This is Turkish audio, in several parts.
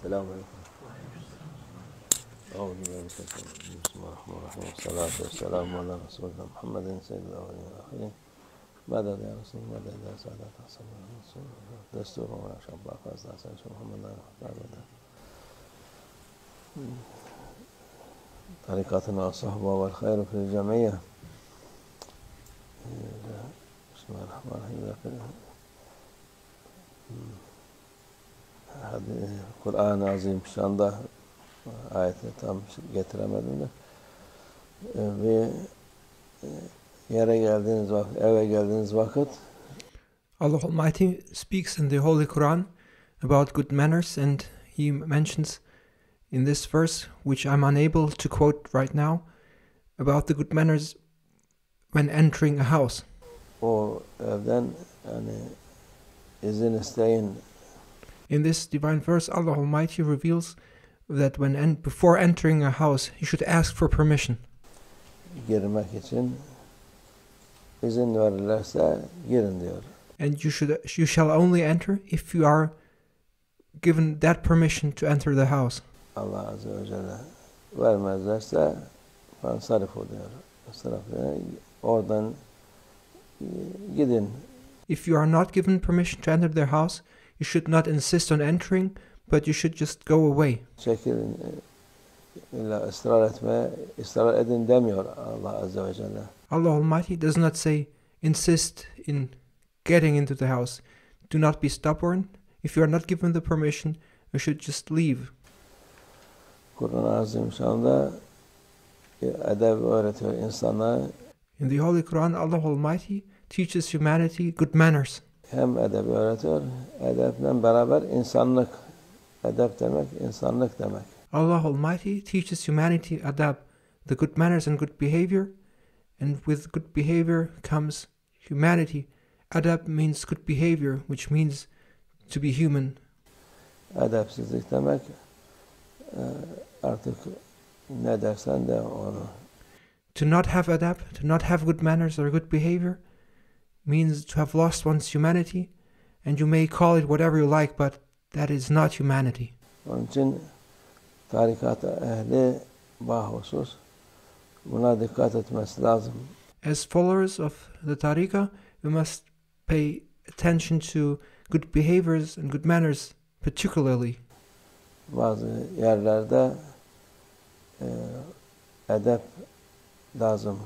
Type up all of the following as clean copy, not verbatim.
Selamun Aleyküm. أعوذ بالله من الشيطان الرجيم بسم الله الرحمن الرحيم والصلاة والسلام على رسول الله محمد سيد الأولين والآخرين مدد يا رسول مدد يا سادات حسن رسول دستور ولا شباب فاز حسن محمد طريقتنا الصحبة والخير في الجميع. بسم الله الرحمن الرحيم. Kur'an-ı Azim şu anda ayeti tam getiremedim de ve eve geldiğiniz vakit Allah Almighty speaks in the Holy Quran about good manners, and He mentions in this verse, which I'm unable to quote right now, about the good manners when entering a house. O evden izin isteyin. In this divine verse, Allah Almighty reveals that before entering a house, you should ask for permission. Girmek için izin verirlerse girin diyor. And you shall only enter if you are given that permission to enter the house. Allah Azze ve Celle vermezlerse fansarifu diyor. Oradan gidin. If you are not given permission to enter their house, you should not insist on entering, but you should just go away. Çekilin, illa ısrar edin demiyor Allah Azze ve Celle. Allah Almighty does not say insist in getting into the house. Do not be stubborn. If you are not given the permission, you should just leave. Kur'an-ı Azimüşşan'da edeb öğretiyor insanlara. In the Holy Quran, Allah Almighty teaches humanity good manners. Hem edeb öğretiyor, edeple beraber insanlık. Edep demek, insanlık demek. Allah Almighty teaches humanity adab, the good manners and good behavior, and with good behavior comes humanity. Adab means good behavior, which means to be human. Edepsizlik demek, artık ne dersen de onu. To not have adab, to not have good manners or good behavior, means to have lost one's humanity, and you may call it whatever you like, but that is not humanity. Onun için tarikat ehli bahusus buna dikkat etmesi lazım. As followers of the tariqah, we must pay attention to good behaviors and good manners particularly. Bazı yerlerde edep lazım.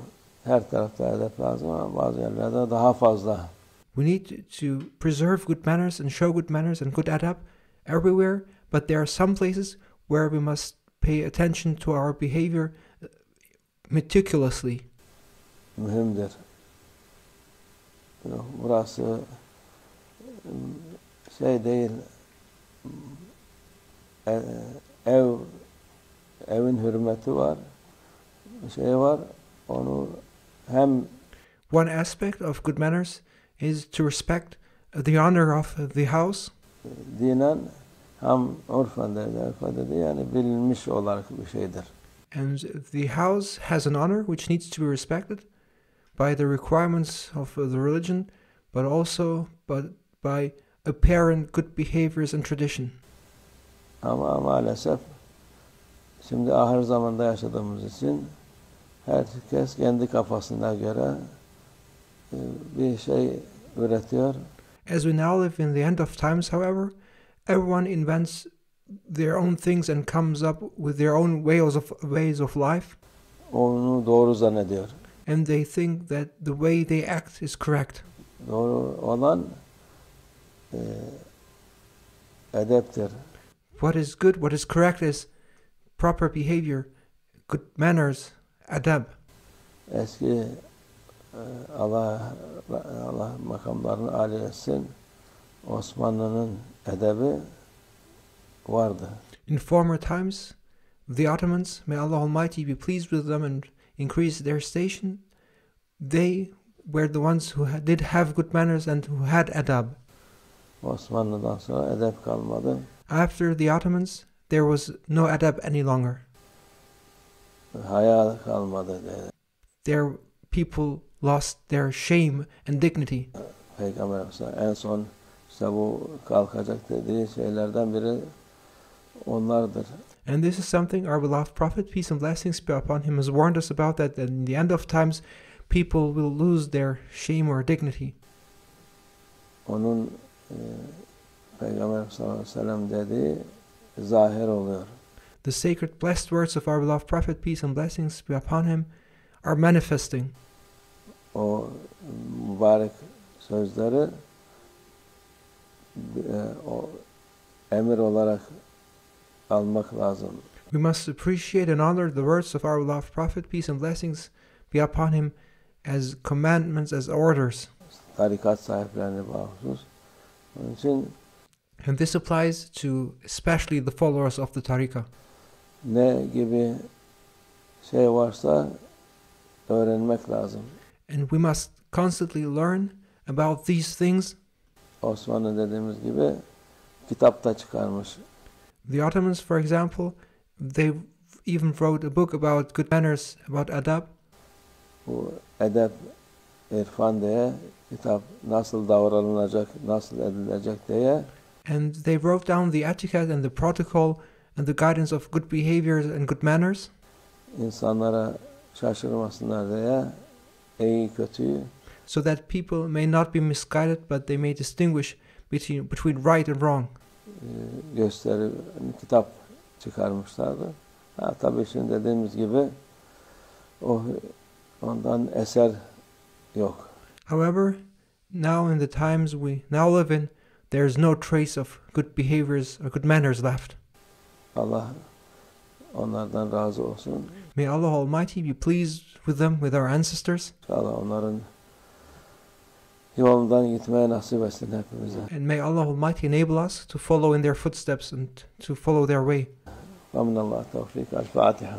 Her tarafta edep lazım ama bazı yerlerde daha fazla. We need to preserve good manners and show good manners and good adab everywhere, but there are some places where we must pay attention to our behavior meticulously. Mühimdir. Burası değil, evin hürmeti var, var, onu hem one aspect of good manners is to respect the honor of the house. Dinen hem urfen de yani bilinmiş olarak bir şeydir. And the house has an honor which needs to be respected by the requirements of the religion, but also by apparent good behaviors and tradition. Ama maalesef şimdi ahir zamanda yaşadığımız için herkes kendi kafasına göre bir şey üretiyor. As we now live in the end of times, however, everyone invents their own things and comes up with their own ways of life. Onu doğru zannediyor. And they think that the way they act is correct. Doğru olan edeptir. What is good, what is correct is proper behavior, good manners, adab. Eski Allah makamlarını âli etsin, Osmanlı'nın edebi vardı. In former times, the Ottomans, may Allah Almighty be pleased with them and increase their station, they were the ones who did have good manners and who had adab. Osmanlı'dan sonra edep kalmadı. After the Ottomans, there was no adab any longer. Haya kalmadı. Their people lost their shame and dignity. Peygamber en son işte bu kalkacak dediği şeylerden biri onlardır. And this is something our beloved Prophet, peace and blessings be upon him, has warned us about, that in the end of times people will lose their shame or dignity. Onun Peygamber sallallahu aleyhi ve sellem dediği zahir oluyor. The sacred blessed words of our beloved Prophet, peace and blessings be upon him, are manifesting. O mübarek sözleri o emir olarak almak lazım. We must appreciate and honor the words of our beloved Prophet, peace and blessings be upon him, as commandments, as orders. Tarikat sahiplerine bahsus. Onun için And this applies to especially the followers of the tariqah. ne gibi şey varsa öğrenmek lazım. And we must constantly learn about these things. Osmanlı dediğimiz gibi kitapta çıkarmış. The Ottomans, for example, they even wrote a book about good manners, about adab. Bu edep, irfan diye kitap, nasıl davranılacak, nasıl edilecek diye. And they wrote down the etiquette and the protocol and the guidance of good behaviors and good manners, İnsanlara şaşırmasınlar diye iyi kötüyü so that people may not be misguided, but they may distinguish between right and wrong. gösteri kitap çıkarmışlardı. Tabii şimdi dediğimiz gibi ondan eser yok. However, now in the times we now live in, there is no trace of good behaviors or good manners left. Allah onlardan razı olsun. May Allah Almighty be pleased with them, with our ancestors, İnşallah onların yolundan gitmeye nasip etsin hepimize. and may Allah Almighty enable us to follow in their footsteps and to follow their way. Ve minallah tevfik. El-Fatiha.